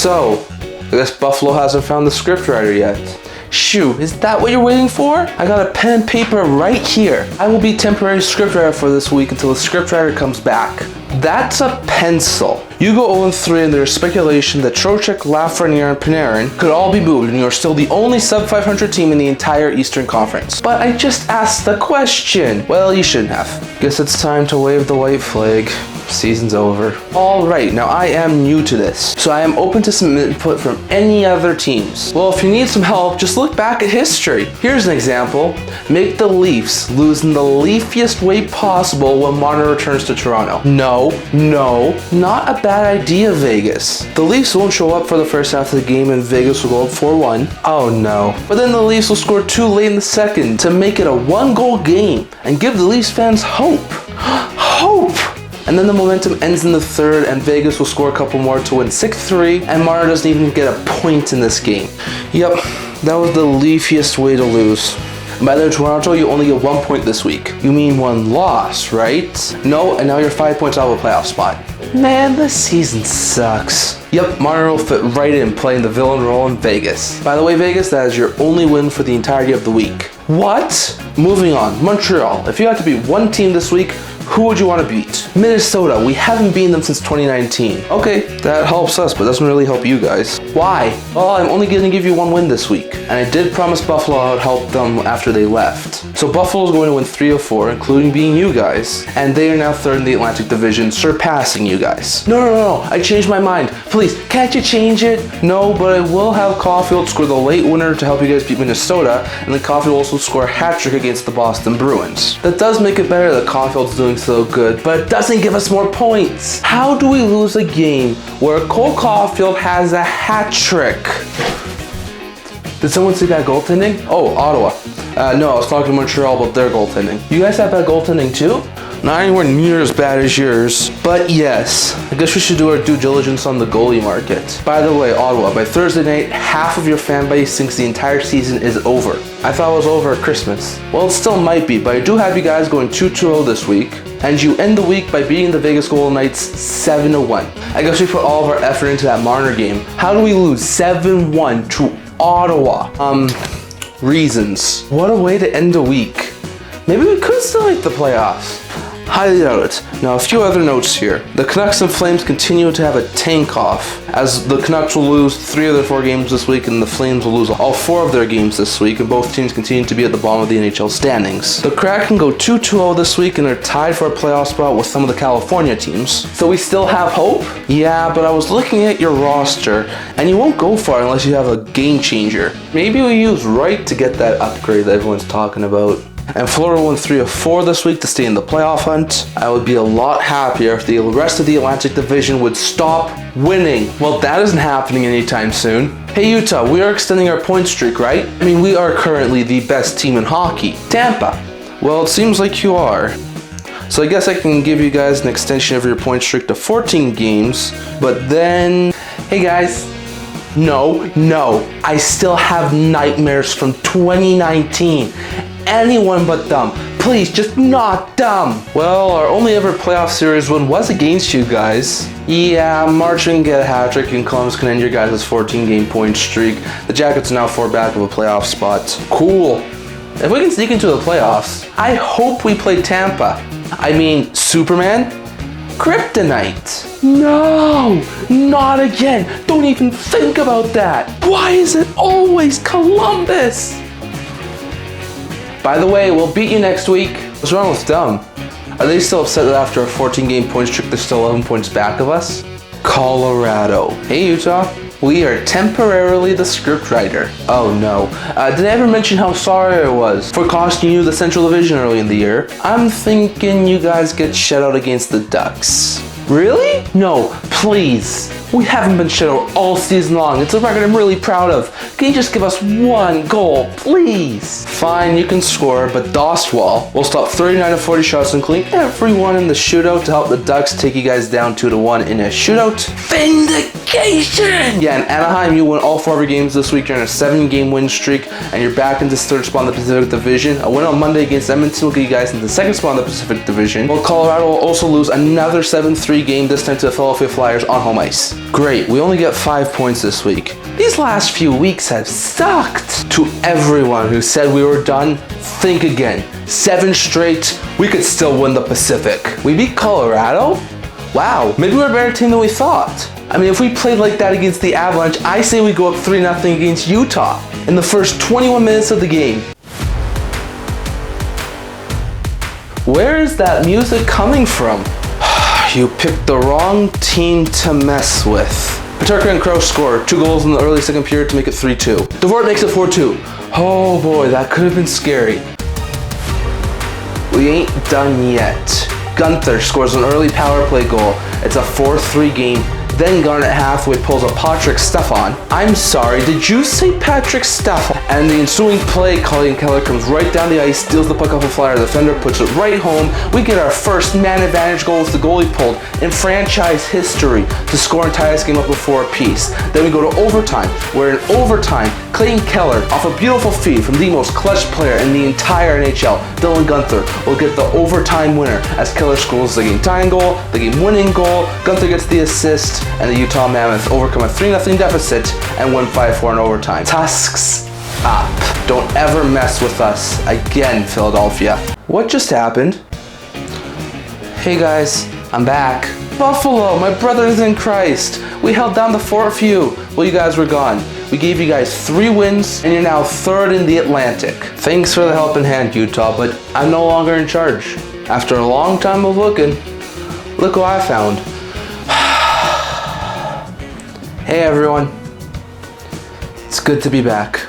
So, I guess Buffalo hasn't found the scriptwriter yet. Shoo, is that what you're waiting for? I got a pen and paper right here. I will be temporary scriptwriter for this week until the scriptwriter comes back. That's a pencil. You go 0-3 and there's speculation that Trocheck, Lafreniere, and Panarin could all be moved and you're still the only sub-500 team in the entire Eastern Conference. But I just asked the question. Well, you shouldn't have. Guess it's time to wave the white flag. Season's over. Alright, now I am new to this, so I am open to some input from any other teams. Well, if you need some help, just look back at history. Here's an example. Make the Leafs lose in the leafiest way possible when Marner returns to Toronto. No, not a bad idea, Vegas. The Leafs won't show up for the first half of the game and Vegas will go up 4-1. Oh no. But then the Leafs will score 2 late in the second to make it a 1-goal game and give the Leafs fans hope. Hope! And then the momentum ends in the third and Vegas will score a couple more to win 6-3 and Marner doesn't even get a point in this game. Yep, that was the leafiest way to lose. By the way, Toronto, you only get 1 point this week. You mean 1 loss, right? No, and now you're 5 points out of a playoff spot. Man, this season sucks. Yep, Marner will fit right in playing the villain role in Vegas. By the way, Vegas, that is your only win for the entirety of the week. What? Moving on, Montreal. If you had to beat one team this week, who would you want to beat? Minnesota. We haven't beaten them since 2019. Okay, that helps us, but doesn't really help you guys. Why? Well, I'm only going to give you 1 win this week. And I did promise Buffalo I would help them after they left. So Buffalo's going to win 3 of 4, including being you guys. And they are now 3rd in the Atlantic Division, surpassing you guys. No, I changed my mind. Please, can't you change it? No, but I will have Caulfield score the late winner to help you guys beat Minnesota. And then Caulfield will also score a hat trick against the Boston Bruins. That does make it better that Caulfield's doing so good, but it doesn't give us more points. How do we lose a game where Cole Caulfield has a hat trick? Did someone see that goaltending? Oh, Ottawa. No, I was talking to Montreal about their goaltending. You guys have bad goaltending too? Not anywhere near as bad as yours, but yes, I guess we should do our due diligence on the goalie market. By the way, Ottawa, by Thursday night, half of your fan base thinks the entire season is over. I thought it was over at Christmas. Well, it still might be, but I do have you guys going 2-2-0 this week, and you end the week by beating the Vegas Golden Knights 7-1. I guess we put all of our effort into that Marner game. How do we lose 7-1 to Ottawa? Reasons. What a way to end a week. Maybe we could still make the playoffs. Highly doubt it. Now, a few other notes here. The Canucks and Flames continue to have a tank-off, as the Canucks will lose 3 of their 4 games this week, and the Flames will lose all 4 of their games this week, and both teams continue to be at the bottom of the NHL standings. The Kraken go 2-2-0 this week, and they're tied for a playoff spot with some of the California teams. So we still have hope? Yeah, but I was looking at your roster, and you won't go far unless you have a game changer. Maybe we use Wright to get that upgrade that everyone's talking about. And Florida won 3 of 4 this week to stay in the playoff hunt. I would be a lot happier if the rest of the Atlantic Division would stop winning. Well, that isn't happening anytime soon. Hey Utah, we are extending our point streak, right? I mean, we are currently the best team in hockey. Tampa. Well, it seems like you are. So I guess I can give you guys an extension of your point streak to 14 games, but then... Hey guys. No, I still have nightmares from 2019. Anyone but them. Please, just not them. Well, our only ever playoff series win was against you guys. Yeah, March can get a hat trick and Columbus can end your guys' 14-game point streak. The Jackets are now 4 back of a playoff spot. Cool. If we can sneak into the playoffs, I hope we play Tampa. I mean, Superman? Kryptonite. No, not again. Don't even think about that. Why is it always Columbus? By the way, we'll beat you next week. What's wrong with them? Are they still upset that after a 14-game point streak, they're still 11 points back of us? Colorado. Hey, Utah. We are temporarily the scriptwriter. Oh no. Did I ever mention how sorry I was for costing you the Central Division early in the year? I'm thinking you guys get shut out against the Ducks. Really? No, please. We haven't been shut out all season long. It's a record I'm really proud of. Can you just give us 1 goal, please? Fine, you can score, but Dostwall will stop 39 of 40 shots, including everyone in the shootout to help the Ducks take you guys down 2-1 in a shootout. Vindication! vacation! Yeah, in Anaheim, you win all 4 of your games this week. You're on a 7-game win streak, and you're back into 3rd spot in the Pacific Division. A win on Monday against Edmonton will get you guys into the 2nd spot in the Pacific Division. Well, Colorado will also lose another 7-3 game, this time to the Philadelphia Flyers on home ice. Great, we only get 5 points this week. These last few weeks have sucked. To everyone who said we were done, think again. 7 straight, we could still win the Pacific. We beat Colorado? Wow, maybe we're a better team than we thought. I mean, if we played like that against the Avalanche, I say we go up 3-0 against Utah in the first 21 minutes of the game. Where is that music coming from? You picked the wrong team to mess with. Peterka and Crow score 2 goals in the early 2nd period to make it 3-2. Dvorak makes it 4-2. Oh boy, that could have been scary. We ain't done yet. Gunther scores an early power play goal. It's a 4-3 game. Then Garnett halfway pulls a Patrick Stefan. I'm sorry, did you say Patrick Stefan? And the ensuing play, Colin Keller comes right down the ice, steals the puck off a Flyer defender, puts it right home. We get our first man advantage goal with the goalie pulled in franchise history to score and tie this game up with 4 apiece. Then we go to overtime, where in overtime, Clayton Keller, off a beautiful feed from the most clutch player in the entire NHL, Dylan Gunther, will get the overtime winner as Keller scores the game tying goal, the game winning goal. Gunther gets the assist, and the Utah Mammoth overcome a 3-0 deficit and win 5-4 in overtime. Tusks up. Don't ever mess with us again, Philadelphia. What just happened? Hey guys, I'm back. Buffalo, my brothers in Christ. We held down the fort for you while you guys were gone. We gave you guys 3 wins, and you're now 3rd in the Atlantic. Thanks for the helping hand, Utah, but I'm no longer in charge. After a long time of looking, look who I found. Hey everyone, it's good to be back.